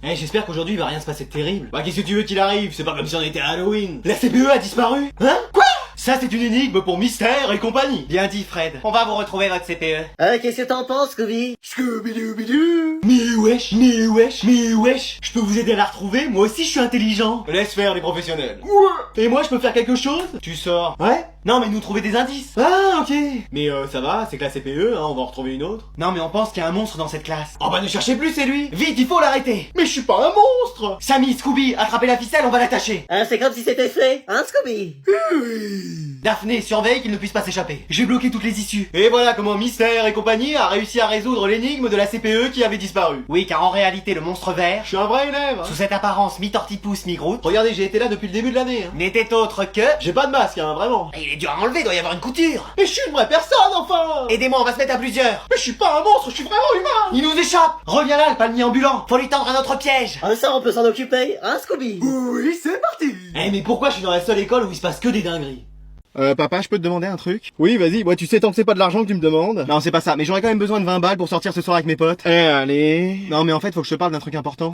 Eh, j'espère qu'aujourd'hui il va rien se passer de terrible. Bah qu'est-ce que tu veux qu'il arrive? C'est pas comme si on était à Halloween. La CPE a disparu? Hein? Quoi? Ça c'est une énigme pour Mystère et compagnie. Bien dit, Fred. On va vous retrouver votre CPE. Qu'est-ce que t'en penses, Scooby? Scooby-Doo. Mais wesh, mais wesh, mais wesh. Je peux vous aider à la retrouver? Moi aussi je suis intelligent. Laisse faire les professionnels. Ouais. Et moi je peux faire quelque chose? Tu sors. Ouais? Non mais nous trouver des indices. Ah ok. Mais ça va, c'est que la CPE, hein, on va en retrouver une autre. Non, mais on pense qu'il y a un monstre dans cette classe. Oh bah ne cherchez plus, c'est lui. Vite, il faut l'arrêter. Mais je suis pas un monstre. Sammy, Scooby, attrapez la ficelle, on va l'attacher. C'est comme si c'était fait, hein, Scooby? Daphné, surveille qu'il ne puisse pas s'échapper. J'ai bloqué toutes les issues. Et voilà comment Mystère et compagnie a réussi à résoudre l'énigme de la CPE qui avait disparu. Oui, car en réalité, le monstre vert, Je suis un vrai élève. sous cette apparence mi-tortipousse, mi-groute, Regardez, j'ai été là depuis le début de l'année. Hein. n'était autre que... J'ai pas de masque, hein, vraiment. Il est dur à enlever, doit y avoir une couture. Mais je suis une vraie personne, enfin. Aidez-moi, on va se mettre à plusieurs. Mais je suis pas un monstre, je suis vraiment humain. Il nous échappe. Reviens là, le palmier ambulant. Faut lui tendre un autre piège. Ça, on peut s'en occuper, hein, Scooby? Oui, c'est parti. Eh mais pourquoi je suis dans la seule école où il se passe que des dingueries? Papa, je peux te demander un truc? Oui, vas-y. Ouais, tu sais, tant que c'est pas de l'argent que tu me demandes. Non, c'est pas ça. Mais j'aurais quand même besoin de 20 balles pour sortir ce soir avec mes potes. Allez. Non, mais en fait, faut que je te parle d'un truc important.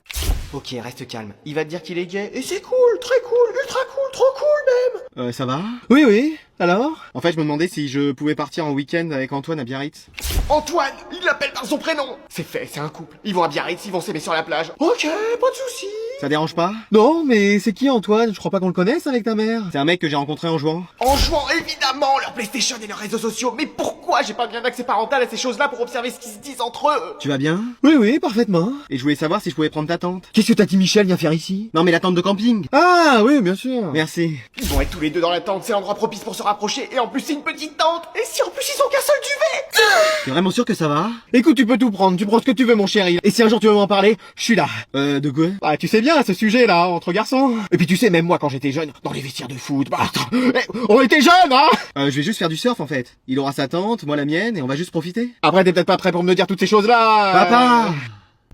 Ok, reste calme. Il va te dire qu'il est gay. Et c'est cool, très cool, ultra cool, trop cool même. Ça va? Oui, oui. Alors? En fait, je me demandais si je pouvais partir en week-end avec Antoine à Biarritz. Antoine, il l'appelle par son prénom. C'est fait, c'est un couple. Ils vont à Biarritz, ils vont s'aimer sur la plage. Ok, pas de soucis. Ça dérange pas? Non, mais c'est qui Antoine? Je crois pas qu'on le connaisse avec ta mère. C'est un mec que j'ai rencontré en jouant. En jouant évidemment leur PlayStation et leurs réseaux sociaux. Mais pourquoi j'ai pas bien d'accès parental à ces choses-là pour observer ce qu'ils se disent entre eux? Tu vas bien? Oui, oui, parfaitement. Et je voulais savoir si je pouvais prendre ta tante. Qu'est-ce que ta dit Michel vient faire ici? Non, mais la tente de camping. Ah, oui, bien sûr. Merci. Ils vont être tous les deux dans la tente, c'est l'endroit propice pour se rapprocher. Et en plus c'est une petite tente. Et si en plus ils ont qu'un seul duvet? T'es vraiment sûr que ça va? Écoute, tu peux tout prendre, tu prends ce que tu veux mon chéri. Et si un jour tu veux m'en parler, je suis là. De quoi? Bah tu sais bien, ce sujet-là, entre garçons. Et puis tu sais, même moi quand j'étais jeune, dans les vestiaires de foot, bah, on était jeunes, hein. Je vais juste faire du surf en fait. Il aura sa tente, moi la mienne, et on va juste profiter. Après t'es peut-être pas prêt pour me dire toutes ces choses-là. Papa.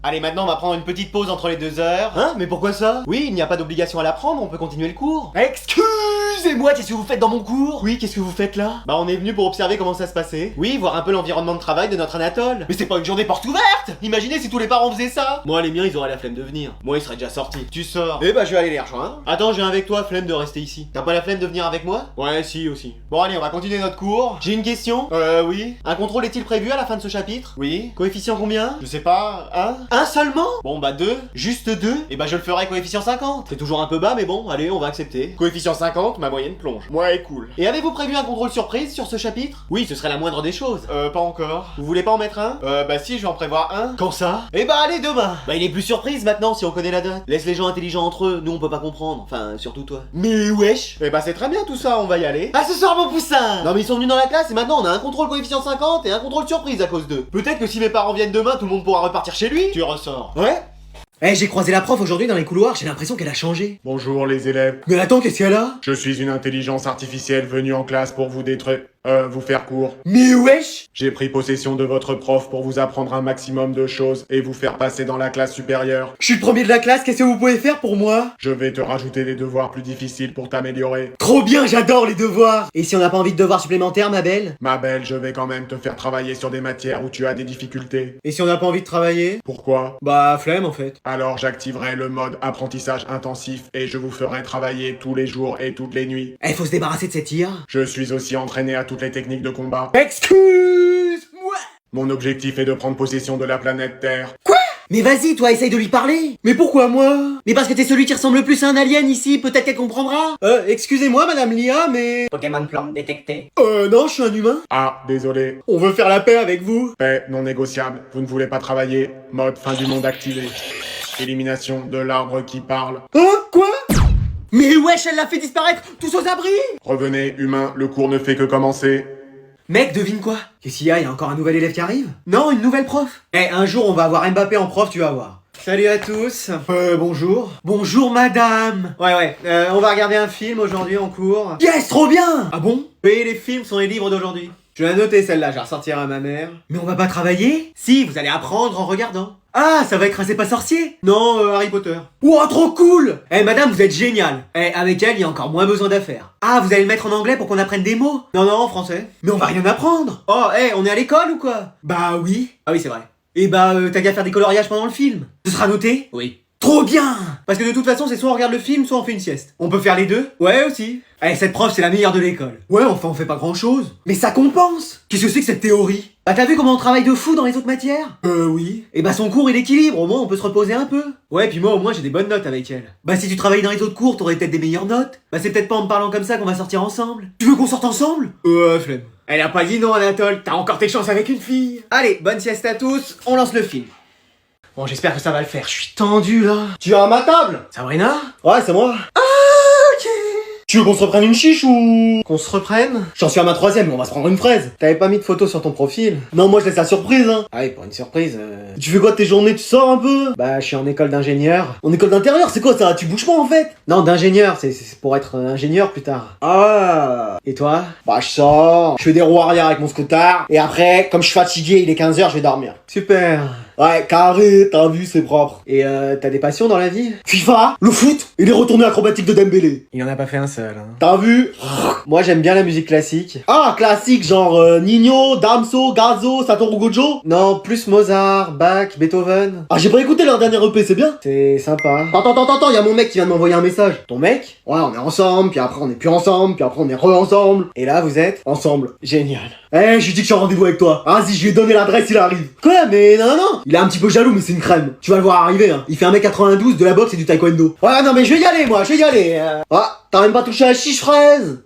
Allez, maintenant on va prendre une petite pause entre les 2 heures. Hein? Mais pourquoi ça? Oui, il n'y a pas d'obligation à la prendre, on peut continuer le cours. Excusez-moi, qu'est-ce que vous faites dans mon cours? Oui, qu'est-ce que vous faites là? Bah on est venu pour observer comment ça se passait. Oui, voir un peu l'environnement de travail de notre Anatole. Mais c'est pas une journée porte ouverte! Imaginez si tous les parents faisaient ça! Moi, les miens, ils auraient la flemme de venir. Moi, ils seraient déjà sortis. Tu sors. Eh bah je vais aller les rejoindre. Attends, je viens avec toi, flemme de rester ici. T'as pas la flemme de venir avec moi? Ouais, si, aussi. Bon allez, on va continuer notre cours. J'ai une question? Oui. Un contrôle est-il prévu à la fin de ce chapitre? Oui. Coefficient combien? Je sais pas. Un seulement? Bon bah 2. Juste 2? Et bah je le ferai coefficient 50. C'est toujours un peu bas mais bon, allez, on va accepter. Coefficient 50, ma moyenne plonge. Ouais, cool. Et avez-vous prévu un contrôle surprise sur ce chapitre? Oui, ce serait la moindre des choses. Pas encore. Vous voulez pas en mettre un? Bah si, je vais en prévoir un. Quand ça? Eh bah allez demain. Bah il est plus surprise maintenant si on connaît la date. Laisse les gens intelligents entre eux, nous on peut pas comprendre. Enfin, surtout toi. Mais wesh. Eh bah c'est très bien tout ça, on va y aller. À ce soir mon poussin. Non mais ils sont venus dans la classe et maintenant on a un contrôle coefficient 50 et un contrôle surprise à cause d'eux. Peut-être que si mes parents viennent demain, tout le monde pourra repartir chez lui. Tu ressors. Ouais? J'ai croisé la prof aujourd'hui dans les couloirs, j'ai l'impression qu'elle a changé. Bonjour les élèves. Mais attends, qu'est-ce qu'elle a? Je suis une intelligence artificielle venue en classe pour vous détruire. Vous faire court. Mais wesh. J'ai pris possession de votre prof pour vous apprendre un maximum de choses et vous faire passer dans la classe supérieure. Je suis le premier de la classe, qu'est-ce que vous pouvez faire pour moi? Je vais te rajouter des devoirs plus difficiles pour t'améliorer. Trop bien, j'adore les devoirs. Et si on n'a pas envie de devoirs supplémentaires, ma belle? Ma belle, je vais quand même te faire travailler sur des matières où tu as des difficultés. Et si on n'a pas envie de travailler? Pourquoi? Bah flemme en fait. Alors j'activerai le mode apprentissage intensif et je vous ferai travailler tous les jours et toutes les nuits. Faut se débarrasser de cette IA. Je suis aussi entraîné à toutes les techniques de combat. Excuse-moi. Mon objectif est de prendre possession de la planète Terre. Quoi? Mais vas-y, toi, essaye de lui parler. Mais pourquoi moi? Mais parce que t'es celui qui ressemble le plus à un alien ici, peut-être qu'elle comprendra. Excusez-moi madame Lia, mais... Pokémon plante détecté. Non, je suis un humain. Ah, désolé. On veut faire la paix avec vous. Paix non négociable. Vous ne voulez pas travailler. Mode fin du monde activé. Élimination de l'arbre qui parle. Hein? Quoi? Mais wesh, elle l'a fait disparaître. Tous aux abris. Revenez, humain, le cours ne fait que commencer. Mec, devine quoi? Qu'est-ce qu'il y a? Y a encore un nouvel élève qui arrive? Non, une nouvelle prof. Un jour on va avoir Mbappé en prof, tu vas voir. Salut à tous. Bonjour. Bonjour madame. Ouais, on va regarder un film aujourd'hui en cours. Yes, trop bien. Ah bon? Oui, les films sont les livres d'aujourd'hui. Je vais la noter celle-là, je vais ressortir à ma mère. Mais on va pas travailler? Si, vous allez apprendre en regardant. Ah, ça va être un C'est pas sorcier? Non, Harry Potter. Ouah, trop cool. Madame, vous êtes géniale. Avec elle, il y a encore moins besoin d'affaires. Ah, vous allez le mettre en anglais pour qu'on apprenne des mots? Non, en français. Mais on va rien apprendre. Oh, on est à l'école ou quoi? Bah oui. Ah oui, c'est vrai. Et t'as qu'à faire des coloriages pendant le film. Ce sera noté? Oui. Trop bien! Parce que de toute façon, c'est soit on regarde le film, soit on fait une sieste. On peut faire les deux? Ouais, aussi. Eh, cette prof, c'est la meilleure de l'école. Ouais, enfin, on fait pas grand chose. Mais ça compense! Qu'est-ce que c'est que cette théorie? Bah, t'as vu comment on travaille de fou dans les autres matières? Oui. Et bah, son cours, il équilibre, au moins, on peut se reposer un peu. Ouais, puis moi, au moins, j'ai des bonnes notes avec elle. Bah, si tu travailles dans les autres cours, t'aurais peut-être des meilleures notes. Bah, c'est peut-être pas en me parlant comme ça qu'on va sortir ensemble. Tu veux qu'on sorte ensemble? Flemme. Elle a pas dit non, Anatole, t'as encore tes chances avec une fille. Allez, bonne sieste à tous, on lance le film. Bon, j'espère que ça va le faire, je suis tendu là. Tu as ma table? Sabrina? Ouais, c'est moi. Ok. Tu veux qu'on se reprenne une chiche ou... Qu'on se reprenne? J'en suis à ma 3ème, mais on va se prendre une fraise. T'avais pas mis de photo sur ton profil? Non, moi je laisse la surprise, hein. Ah oui, pour une surprise. Tu fais quoi de tes journées? Tu sors un peu? Bah, je suis en école d'ingénieur. En école d'intérieur, c'est quoi ça? Tu bouges pas en fait? Non, d'ingénieur, c'est pour être ingénieur plus tard. Ah. Et toi? Bah je sors, je fais des roues arrière avec mon scooter, et après, comme je suis fatigué, il est 15h, je vais dormir. Super. Ouais, carré, t'as vu, c'est propre. Et t'as des passions dans la vie? FIFA, le foot et les retournées acrobatiques de Dembélé. Il en a pas fait un seul, hein. T'as vu? Moi, j'aime bien la musique classique. Ah, classique, genre Nino, Damso, Gazzo, Satoru Gojo? Non, plus Mozart, Bach, Beethoven. Ah, j'ai pas écouté leur dernier EP, c'est bien? C'est sympa. Attends, y'a mon mec qui vient de m'envoyer un message. Ton mec? Ouais, on est ensemble, puis après on est plus ensemble, puis après on est re-ensemble. Et là, vous êtes? Ensemble. Génial. Eh, je lui dis que je suis en rendez-vous avec toi. Vas-y, je lui ai donné l'adresse, il arrive. Quoi? Mais non. Il est un petit peu jaloux, mais c'est une crème. Tu vas le voir arriver, hein. Il fait 1m92, de la boxe et du taekwondo. Ouais, non, mais je vais y aller, moi, je vais y aller. Ah, t'as même pas touché à la chiche fraise?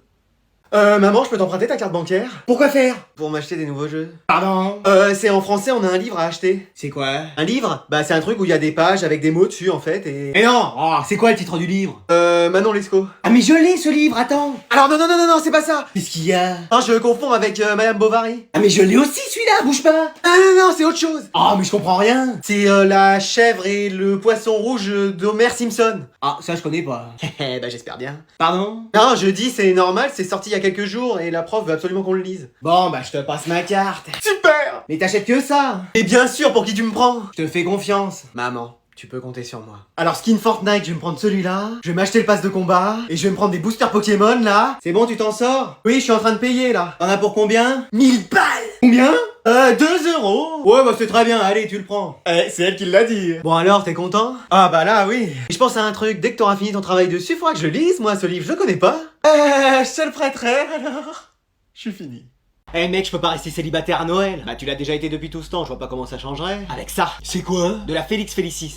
Maman, je peux t'emprunter ta carte bancaire? Pourquoi faire? Pour m'acheter des nouveaux jeux. Pardon? C'est en français, on a un livre à acheter. C'est quoi? Un livre? Bah, c'est un truc où il y a des pages avec des mots dessus, en fait, et... Eh non! Oh, c'est quoi le titre du livre? Manon Lescaut. Ah, mais je l'ai ce livre, attends! Alors, non, c'est pas ça! Qu'est-ce qu'il y a? Non, je confonds avec Madame Bovary. Ah, mais je l'ai aussi celui-là, bouge pas! Non, c'est autre chose. Ah, mais je comprends rien! C'est la chèvre et le poisson rouge d'Homer Simpson. Ah, ça je connais pas. Bah, j'espère bien. Pardon? Non, je dis, c'est normal, c'est sorti il y a quelques jours, et la prof veut absolument qu'on le lise. Bon, bah je te passe ma carte. Super! Mais t'achètes que ça! Et bien sûr, pour qui tu me prends? Je te fais confiance. Maman, tu peux compter sur moi. Alors, skin Fortnite, je vais me prendre celui-là. Je vais m'acheter le pass de combat. Et je vais me prendre des boosters Pokémon, là. C'est bon, tu t'en sors? Oui, je suis en train de payer, là. T'en as pour combien? 1000 balles! Combien? 2 euros. Ouais, bah c'est très bien, allez, tu le prends. Eh, c'est elle qui l'a dit. Bon alors, t'es content? Ah bah là, oui. Et je pense à un truc, dès que t'auras fini ton travail dessus, faudra que je le lise, moi, ce livre, je le connais pas. Je te le prêterai, alors. Je suis fini. Eh mec, je peux pas rester célibataire à Noël. Bah tu l'as déjà été depuis tout ce temps, je vois pas comment ça changerait. Avec ça. C'est quoi? De la Félix Félicis.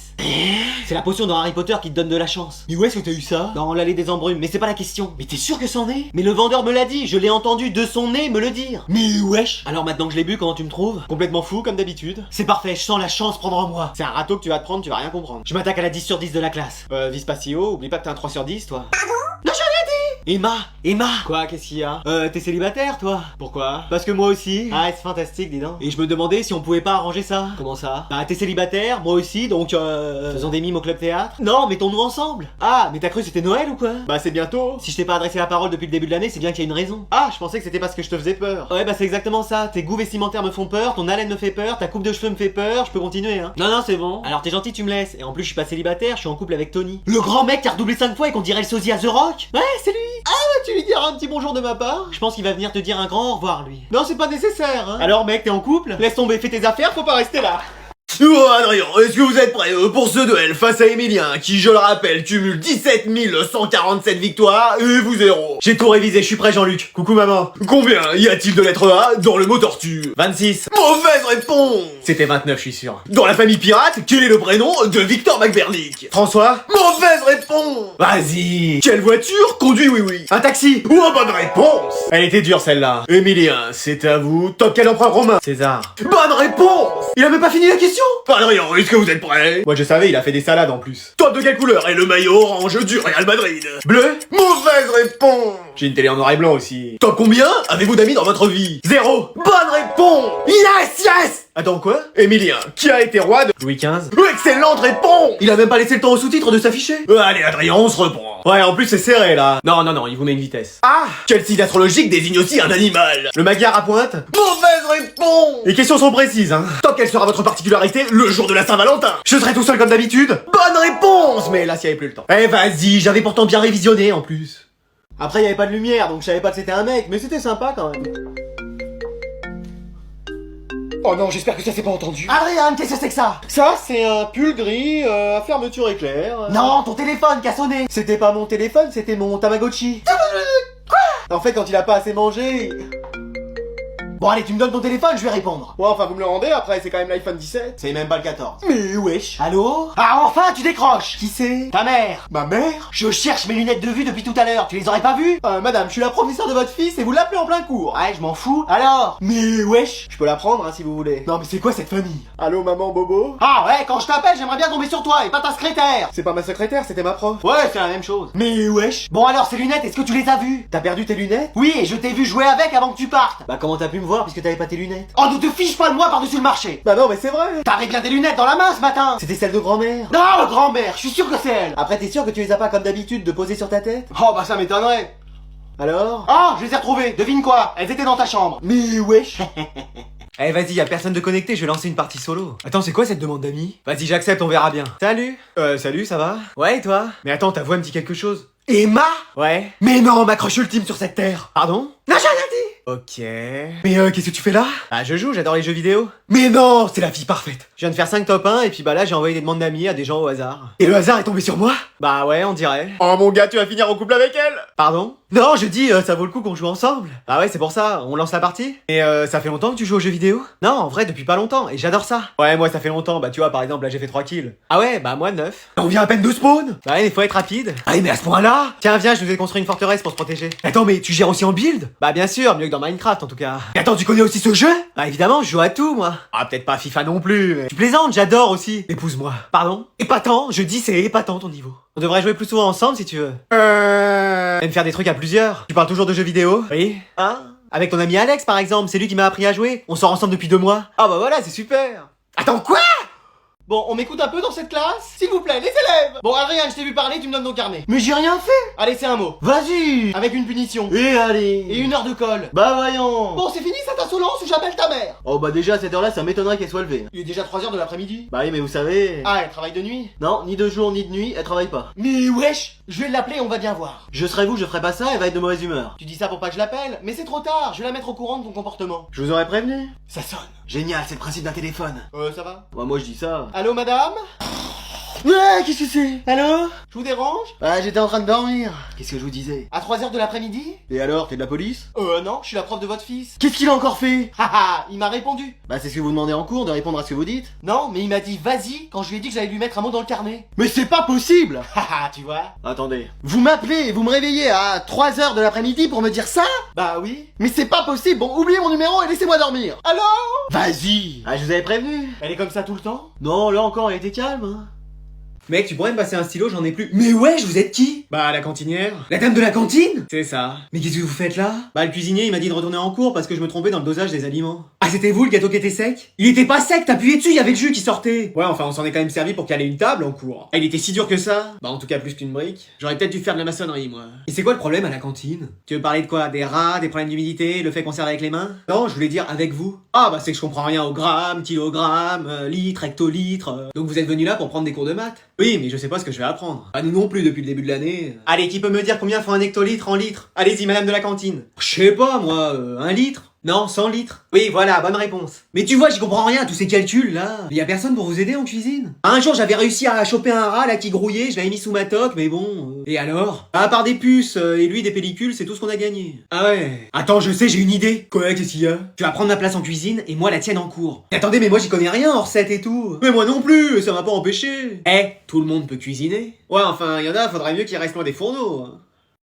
C'est la potion dans Harry Potter qui te donne de la chance. Mais où est-ce que t'as eu ça? Dans l'allée des embrumes, mais c'est pas la question. Mais t'es sûr que c'en est? Mais le vendeur me l'a dit, je l'ai entendu de son nez me le dire. Mais wesh! Alors maintenant que je l'ai bu, comment tu me trouves? Complètement fou comme d'habitude. C'est parfait, je sens la chance prendre en moi. C'est un râteau que tu vas te prendre, tu vas rien comprendre. Je m'attaque à la 10 sur 10 de la classe. Vise pas si haut, oublie pas que t'as un 3 sur 10 toi. Non, j'ai rien dit! Emma! Quoi, qu'est-ce qu'il y a? T'es célibataire toi? Pourquoi? Parce que moi aussi. Ah, c'est fantastique, dis donc. Et je me demandais si on pouvait pas arranger ça. Comment ça? Bah, t'es célibataire, moi aussi, donc faisons des mimes au club théâtre. Non, mettons-nous ensemble. Ah, mais t'as cru que c'était Noël ou quoi? Bah, c'est bientôt. Si je t'ai pas adressé la parole depuis le début de l'année, c'est bien qu'il y a une raison. Ah, je pensais que c'était parce que je te faisais peur. Ouais, bah, c'est exactement ça. Tes goûts vestimentaires me font peur, ton haleine me fait peur, ta coupe de cheveux me fait peur, je peux continuer, hein. Non, c'est bon. Alors, t'es gentil, tu me laisses. Et en plus, je suis pas célibataire, je suis en couple avec Tony. Le grand mec qui a redoublé 5 fois et qu'on dirait le sosie à The Rock. Ouais, c'est lui. Ah, bah, tu lui diras un petit bonjour de ma part. Je pense qu'il va venir te dire un grand au revoir, lui. Non, c'est pas nécessaire, hein. Alors, mec, t'es en couple? Laisse tomber, fais tes affaires, faut pas rester là. Oh Adrien, est-ce que vous êtes prêts pour ce duel face à Emilien, qui, je le rappelle, cumule 17 147 victoires et vous 0? J'ai tout révisé, je suis prêt, Jean-Luc. Coucou, maman. Combien y a-t-il de lettres A dans le mot tortue? 26. Mauvaise réponse! C'était 29, je suis sûr. Dans la famille pirate, quel est le prénom de Victor McBernick? François? Mauvaise réponse! Vas-y. Quelle voiture conduit oui? Un taxi. Oh, bonne réponse! Elle était dure, celle-là. Emilien, c'est à vous. Top quel empereur romain? César. Bonne réponse! Il a même pas fini la question. Adrien, est-ce que vous êtes prêts? Moi, je savais, il a fait des salades en plus. Top de quelle couleur est le maillot orange du Real Madrid? Bleu? Mauvaise réponse! J'ai une télé en noir et blanc aussi. Top combien avez-vous d'amis dans votre vie? 0. Bonne réponse! Yes! Attends, quoi? Emilien, qui a été roi de... Louis XV. Excellente réponse! Il a même pas laissé le temps au sous-titre de s'afficher. Allez Adrien, on se reprend. Ouais, en plus, c'est serré, là. Non, il vous met une vitesse. Ah! Quel signe astrologique désigne aussi un animal? Le Magyar à pointe. Mauvaise réponse! Les questions sont précises, hein. Top, quelle sera votre particularité le jour de la Saint-Valentin? Je serai tout seul comme d'habitude. Bonne réponse! Mais là, s'il y avait plus le temps. Eh, vas-y, j'avais pourtant bien révisionné, en plus. Après, il y avait pas de lumière, donc je savais pas que c'était un mec, mais c'était sympa, quand même. Oh non, j'espère que ça s'est pas entendu. Adrien, qu'est-ce que c'est que ça? Ça, c'est un pull gris à fermeture éclair. Non, ton téléphone qui a sonné. C'était pas mon téléphone, c'était mon Tamagotchi. Quoi? En fait, quand il a pas assez mangé... Bon allez, tu me donnes ton téléphone, je vais répondre. Ouais, enfin, vous me le rendez, après, c'est quand même l'iPhone 17. C'est même pas le 14. Mais wesh. Allô? Ah enfin, tu décroches. Qui c'est? Ta mère. Ma mère? Je cherche mes lunettes de vue depuis tout à l'heure, tu les aurais pas vues? Madame, je suis la professeure de votre fils et vous l'appelez en plein cours. Ouais, je m'en fous. Alors? Mais wesh. Je peux la prendre, hein, si vous voulez. Non mais c'est quoi cette famille? Allô, maman Bobo? Ah ouais, quand je t'appelle, j'aimerais bien tomber sur toi et pas ta secrétaire. C'est pas ma secrétaire, c'était ma prof. Ouais, c'est la même chose. Mais wesh. Bon alors, ces lunettes, est-ce que tu les as vues? T'as perdu tes lunettes? Oui, et je t'ai vu jouer avec avant que tu partes. Bah, comment t'as pu me voir puisque t'avais pas tes lunettes? Oh, ne te fiche pas de moi par-dessus le marché. Bah non, mais c'est vrai. T'avais bien des lunettes dans la main ce matin. C'était celle de grand-mère. Non, grand-mère, je suis sûr que c'est elle. Après, t'es sûr que tu les as pas comme d'habitude de poser sur ta tête? Oh bah ça m'étonnerait. Alors? Ah, je les ai retrouvées, devine quoi? Elles étaient dans ta chambre. Mais wesh. Eh vas-y, y a personne de connecté, je vais lancer une partie solo. Attends, c'est quoi cette demande d'amis? Vas-y, j'accepte, on verra bien. Salut. Salut, ça va? Ouais, et toi? Mais attends, ta voix me dit quelque chose. Emma? Ouais. Mais non, ma crush ultime sur cette terre. Pardon? Non, j'ai rien dit. Ok. Mais qu'est-ce que tu fais là? Bah je joue, j'adore les jeux vidéo. Mais non, c'est la fille parfaite. Je viens de faire 5 top 1 et puis bah là j'ai envoyé des demandes d'amis à des gens au hasard. Et le hasard est tombé sur moi? Bah ouais, on dirait. Oh mon gars, tu vas finir en couple avec elle. Pardon? Non, je dis, ça vaut le coup qu'on joue ensemble. Bah ouais, c'est pour ça, on lance la partie. Et ça fait longtemps que tu joues aux jeux vidéo? Non, en vrai, depuis pas longtemps, et j'adore ça. Ouais, moi ça fait longtemps, bah tu vois, par exemple, là j'ai fait 3 kills. Ah ouais, bah moi 9. On vient à peine de spawn. Bah ouais, il faut être rapide. Ah mais à ce point-là? Tiens, viens, je nous ai construit une forteresse pour se protéger. Attends, mais tu gères aussi en build? Bah bien sûr, mieux que dans Minecraft en tout cas. Mais attends, tu connais aussi ce jeu? Bah évidemment, je joue à tout moi. Ah, peut-être pas FIFA non plus, mais... Tu plaisantes, j'adore aussi. Épouse-moi. Pardon? Épatant, je dis c'est épatant ton niveau. On devrait jouer plus souvent ensemble si tu veux. Même faire des trucs à plusieurs. Tu parles toujours de jeux vidéo? Oui. Hein? Avec ton ami Alex par exemple, c'est lui qui m'a appris à jouer. On sort ensemble depuis 2 mois. Ah bah voilà, c'est super. Attends, quoi? Bon, on m'écoute un peu dans cette classe? S'il vous plaît, les élèves! Bon, Adrien, je t'ai vu parler, tu me donnes ton carnet. Mais j'ai rien fait. Allez, c'est un mot. Vas-y. Avec une punition. Et allez. Et 1 heure de colle. Bah voyons. Bon, c'est fini cette insolence ou j'appelle ta mère? Oh bah déjà à cette heure-là, ça m'étonnerait qu'elle soit levée. Il est déjà 3 heures de l'après-midi. Bah oui, mais vous savez... Ah, elle travaille de nuit? Non, ni de jour ni de nuit, elle travaille pas. Mais wesh, je vais l'appeler, on va bien voir. Je serais vous, je ferais pas ça, elle va être de mauvaise humeur. Tu dis ça pour pas que je l'appelle? Mais c'est trop tard, je vais la mettre au courant de ton comportement. Je vous aurais prévenu. Ça sonne. Génial, c'est le principe d'un téléphone. Ça va? Bah moi je dis ça. Allô, madame? Ouais, qu'est-ce que c'est? Allô? Je vous dérange? Ah, j'étais en train de dormir. Qu'est-ce que je vous disais? À 3 heures de l'après-midi? Et alors, t'es de la police? Non, je suis la prof de votre fils. Qu'est-ce qu'il a encore fait? Haha, il m'a répondu. Bah c'est ce que vous demandez en cours, de répondre à ce que vous dites. Non, mais il m'a dit vas-y quand je lui ai dit que j'allais lui mettre un mot dans le carnet. Mais c'est pas possible! Haha, tu vois? Attendez. Vous m'appelez et vous me réveillez à 3 heures de l'après-midi pour me dire ça? Bah oui. Mais c'est pas possible! Bon, oubliez mon numéro et laissez-moi dormir! Allô? Vas-y! Ah, je vous avais prévenu! Elle est comme ça tout le temps? Non, là encore, elle était calme, hein. Mec, tu pourrais me passer un stylo, j'en ai plus. Mais wesh, vous êtes qui? Bah la cantinière. La dame de la cantine? C'est ça. Mais qu'est-ce que vous faites là? Bah le cuisinier il m'a dit de retourner en cours parce que je me trompais dans le dosage des aliments. Ah, c'était vous le gâteau qui était sec? Il était pas sec, t'appuyais dessus, il y avait le jus qui sortait! Ouais, enfin on s'en est quand même servi pour caler une table en cours. Ah, il était si dur que ça? Bah en tout cas plus qu'une brique. J'aurais peut-être dû faire de la maçonnerie moi. Et c'est quoi le problème à la cantine? Tu veux parler de quoi? Des rats, des problèmes d'humidité, le fait qu'on serve avec les mains? Non, je voulais dire avec vous. Ah bah c'est que je comprends rien au gramme, kilogramme, litre, hectolitre. Donc vous êtes venu là pour prendre des cours de maths? Oui, mais je sais pas ce que je vais apprendre. Pas nous non plus depuis le début de l'année. Allez, qui peut me dire combien faut un hectolitre en litres? Allez-y, madame de la cantine. Je sais pas, moi, 1 litre? Non, 100 litres. Oui, voilà, bonne réponse. Mais tu vois, j'y comprends rien à tous ces calculs là. Mais y a personne pour vous aider en cuisine? Un jour, j'avais réussi à choper un rat là qui grouillait, je l'avais mis sous ma toque, mais bon. Et alors? À part des puces et lui des pellicules, c'est tout ce qu'on a gagné. Ah ouais. Attends, je sais, j'ai une idée. Quoi, qu'est-ce qu'il y a? Tu vas prendre ma place en cuisine et moi la tienne en cours. Mais attendez, mais moi j'y connais rien en recettes et tout. Mais moi non plus, ça m'a pas empêché. Eh, tout le monde peut cuisiner. Ouais, enfin, y en a, faudrait mieux qu'ils restent loin des fourneaux. Hein.